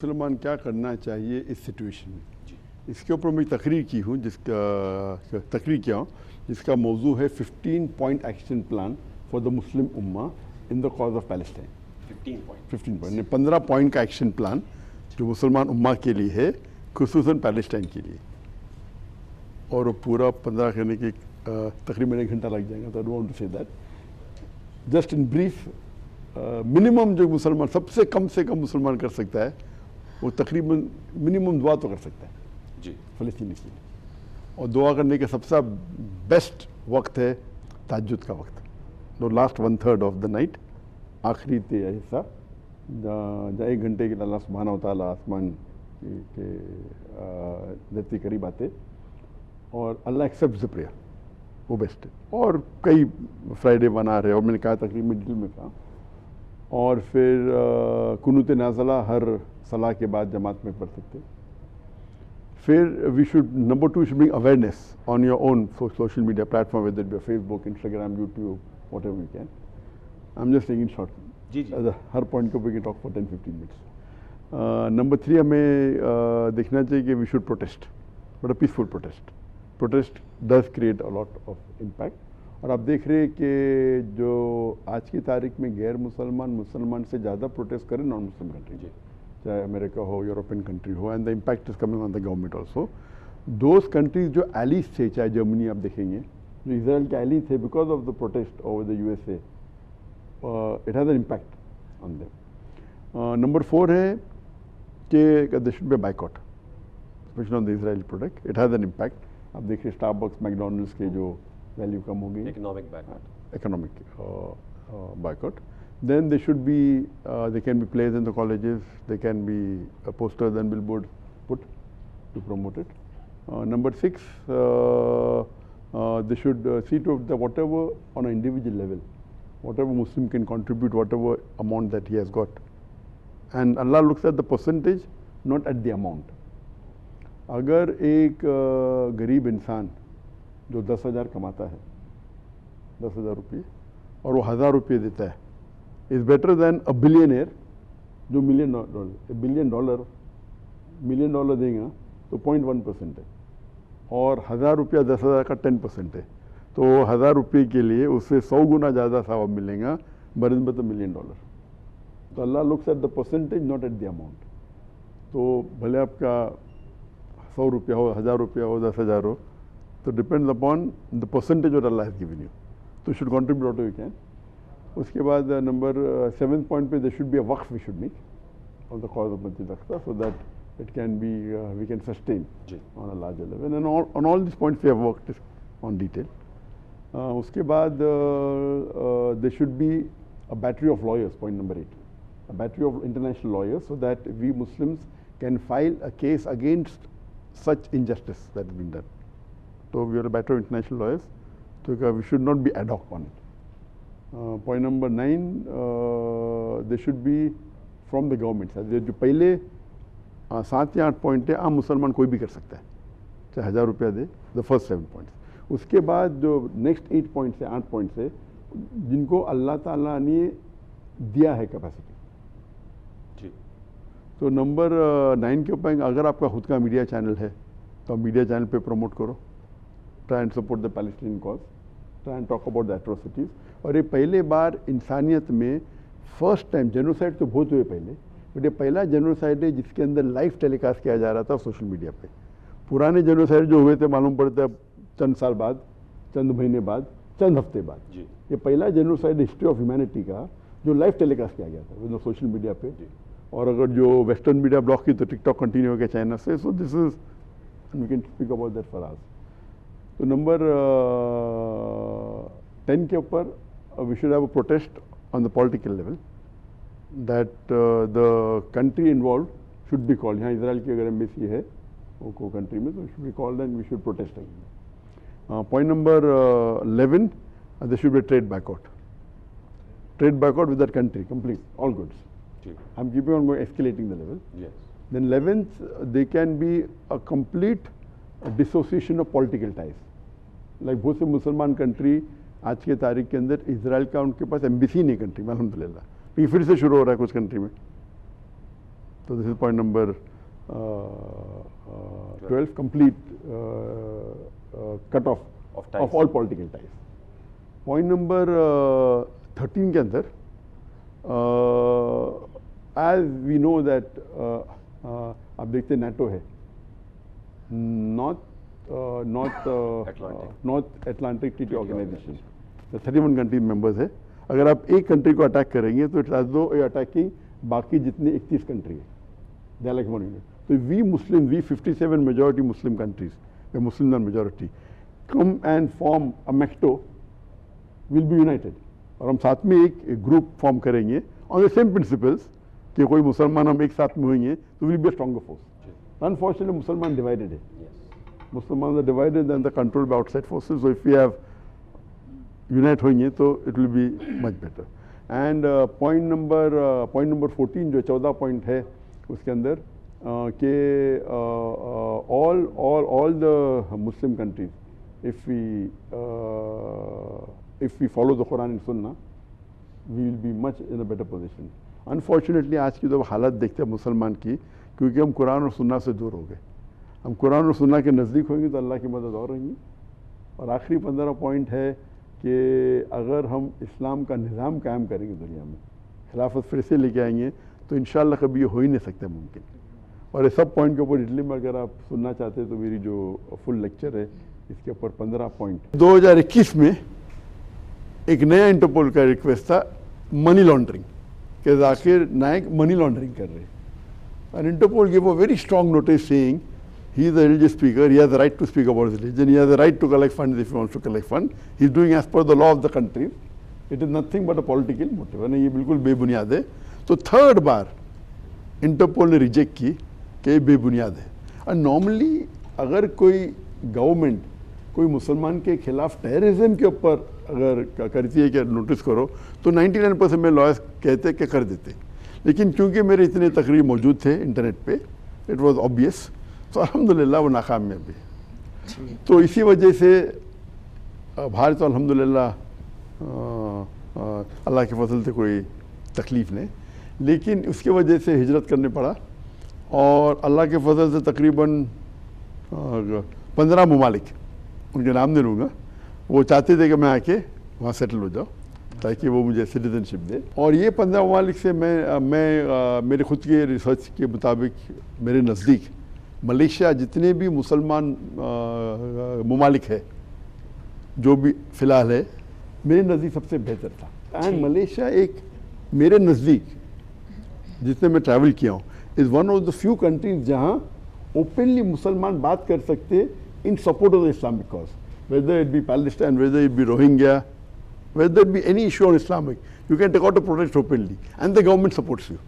मुसलमान क्या करना चाहिए इस सिचुएशन में, इसके ऊपर मैं तकरीर की हूँ जिसका मौजू है 15 point action plan for the Muslim Umma in the cause of Palestine. 15 point 15 point का एक्शन प्लान जो मुसलमान उम्मा के लिए है, खुसूसन पैलेस्टाइन के लिए। और वो पूरा 15 करने के तकरीबन 1 घंटा लग जाएगा, तो I don't want to say that. Just in brief, minimum जो मुसलमान सबसे कम से कम मुसलमान कर सकता है वो तकरीबन मिनिमम दुआ तो कर सकता है जी फ़लस्तीन के लिए। और दुआ करने का सबसे बेस्ट वक्त है तहज्जुद का वक्त, जो लास्ट 1/3 ऑफ द नाइट, आखिरी हिस्सा, जहाँ 1 घंटे के लिए अल्लाह सुब्हानहू व तआला आसमान के धरती करीब आते और अल्लाह एक्सेप्ट द प्रेयर, वो बेस्ट है। और कई फ्राइडे बना रहे, और मैंने कहा तकरीबन मिडिल में था। और फिर कुनूत नाज़ला हर सलाह के बाद जमात में पढ़ सकते। फिर we should number 2 should bring awareness on your own social media platform, whether it be Facebook, Instagram, YouTube, whatever you can. I am just taking short जी हर पॉइंट को we can talk for 10-15 minutes. Number 3 हमें देखना चाहिए कि we should protest, but a peaceful protest. Protest does create a lot of impact. और आप देख रहे हैं कि जो आज की तारीख में गैर मुसलमान से ज़्यादा प्रोटेस्ट करें नॉन मुस्लिम कंट्री, चाहे अमेरिका हो, यूरोपियन कंट्री हो, and the impact is coming on the government also. Those countries जो एलीज थे, चाहे जर्मनी आप देखेंगे, जो इसराइल के एलीज थे, because of the protest over the USA, it has an impact on them. Number 4 है कि there should be a boycott specially on the Israel product, it has an impact. आप देखिए Starbucks, McDonald's के जो value कम हो गई, economic boycott. Then they should be, they can be placed in the colleges, they can be posters and billboards put to promote it. Number 6, they should see to the whatever on an individual level, whatever Muslim can contribute, whatever amount that he has got. And Allah looks at the percentage, not at the amount. अगर एक गरीब इंसान जो 10,000 कमाता है, 10,000 रुपये, और वो 1,000 रुपये देता है, is better than a billionaire जो $1 मिलियन डॉलर देगा तो 0.1% है, और 1,000 रुपया 10,000 का 10% है, तो 1,000 रुपये के लिए उससे 100 गुना ज़्यादा सवाब मिलेगा बनिस्बत $1 मिलियन। तो Allah looks at the percentage, not at the amount. तो भले आपका 100 रुपया हो, 1,000 रुपया हो, 10,000 हो, तो depends upon the percentage what Allah has given you, तो should contribute what you can. उसके बाद नंबर 7 पॉइंट पे there should be a waqf we should make on the cause of Masjid Aqsa, so that it can be we can sustain on a larger level, and on all this points we have worked on detail. उसके बाद there should be a battery of lawyers, point number 8, a battery of international lawyers, so that we Muslims can file a case against such injustice that has been done. So we are a battery of international lawyers, so we should not be ad hoc on it. Point number 9, they should be from the government. जो पहले 7 या 8 point है, आम मुसलमान कोई भी कर सकता है, चाहे 1,000 रुपया दे, द फर्स्ट 7 पॉइंट्स। उसके बाद जो नेक्स्ट 8 पॉइंट्स है, 8 पॉइंट्स है, जिनको अल्लाह ताला ने दिया है कैपेसिटी। तो नंबर 9 के ऊपर, अगर आपका खुद का मीडिया चैनल है तो आप मीडिया चैनल पे प्रमोट करो, try and support the Palestinian cause, try and talk about the atrocities. और ये पहले बार इंसानियत में फर्स्ट टाइम, जेनोसाइड तो बहुत हुए पहले, बट ये पहला जेनोसाइड है जिसके अंदर लाइव टेलीकास्ट किया जा रहा था सोशल मीडिया पे। पुराने जेनोसाइड जो हुए थे मालूम पड़ता है चंद साल बाद, चंद महीने बाद, चंद हफ्ते बाद। ये पहला जेनोसाइड हिस्ट्री ऑफ ह्यूमैनिटी का जो लाइव टेलीकास्ट किया गया था विद सोशल मीडिया पे। और अगर जो वेस्टर्न मीडिया ब्लॉक की तो टिकटॉक कंटिन्यू हो गया चाइना से, so this is we can speak about that for us. तो नंबर 10 के ऊपर we should have a protest on the political level, that the country involve should be called. यहाँ Israel की अगर embassy है वो कंट्री में, तो should be called and we should protest again. Point number 11, there should be a trade boycott with that country, complete, all goods. I'm keeping on going, escalating the level. Yes. Then 11th, they can be a complete dissociation of political ties. Like बहुत से मुसलमान country आज के तारीख के अंदर Israel का उनके पास एम्बेसी नहीं कंट्री में, अल्हम्दुलिल्लाह, फिर से शुरू हो रहा है कुछ कंट्री में। So this is point number 12, complete cut off of all political ties. Point number 13 के अंदर as we know that आप देखते NATO है, North Atlantic Treaty Organization, 31 country members है. अगर आप एक कंट्री को अटैक करेंगे तो इट्स एज दो अटैकिंग बाकी जितने 31 कंट्री है. They are like one unit. तो we Muslim, we 57 majority Muslim countries, Muslim non majority, come and form a मैक्टो, विल बी यूनाइटेड. और हम साथ में एक ग्रुप फॉर्म करेंगे ऑन द सेम प्रिंसिपल्स कि कोई मुसलमान हम एक साथ में होंगे तो will be a stronger force. Unfortunately मुसलमान डिवाइडेड है. मुसलमान are divided and the control by outside forces. So if we have unite होंगे तो it will be much better. And point number 14 जो 14 पॉइंट है उसके अंदर कि all the Muslim countries, if we follow the Quran and Sunnah, we will be much in a better position. Unfortunately आज की जो हालत देखते हैं मुसलमान की, क्योंकि हम कुरान और सुन्ना से दूर हो गए. हम कुरान और सुन्ना के नज़दीक होंगे तो अल्लाह की मदद और रहेंगी. और आखिरी 15 पॉइंट है कि अगर हम इस्लाम का निज़ाम कायम करेंगे दुनिया में, खिलाफत फिर से लेके आएंगे तो इंशाअल्लाह कभी ये हो ही नहीं सकता मुमकिन. और ये सब पॉइंट के ऊपर इटली में अगर आप सुनना चाहते हैं तो मेरी जो फुल लेक्चर है इसके ऊपर 15 पॉइंट. 2021 में एक नया इंटरपोल का रिक्वेस्ट था मनी लॉन्ड्रिंग के जाकिर नायक मनी लॉन्ड्रिंग कर रहे हैं. And Interpol give a very strong notice saying he is a religious speaker, he has the right to speak about his religion, he has the right to collect funds if he wants to collect funds. He is doing as per the law of the country. It is nothing but a political motive. and ये बिल्कुल बेबुनियाद है. तो third बार interpole ने reject की कि ये बेबुनियाद है. और नॉर्मली अगर कोई गवर्नमेंट कोई मुसलमान के खिलाफ टेररिज्म के ऊपर अगर करती है कि नोटिस करो तो 99% में लॉयर्स कहते कि कर देते. लेकिन क्योंकि मेरे इतने तकरीर मौजूद थे इंटरनेट पे, इट वाज ऑब्वियस, तो अल्हम्दुलिल्लाह वो नाकामयाब भी. तो इसी वजह से भारत तो अल्हम्दुलिल्लाह अल्लाह के फजल से कोई तकलीफ़ नहीं, लेकिन उसकी वजह से हिजरत करने पड़ा. और अल्लाह के फजल से तकरीबन 15 ममालिक, उनके नाम नहीं लूँगा, वो चाहते थे कि मैं आके वहाँ सेटल हो जाऊँ ताकि वो मुझे सिटीजनशिप दे. और ये 15 ममालिक से मैं मेरे खुद के रिसर्च के मुताबिक मेरे नज़दीक मलेशिया जितने भी मुसलमान ममालिक है जो भी फ़िलहाल है मेरे नज़दीक सबसे बेहतर था. एंड मलेशिया एक मेरे नज़दीक जितने मैं ट्रैवल किया हूँ is one of the few countries जहाँ ओपनली मुसलमान बात कर सकते इन support of the Islamic cause, weather it B Palestine, weather it B Rohingya, whether it be any issue on Islamic, you can take out a protest openly and the government supports you.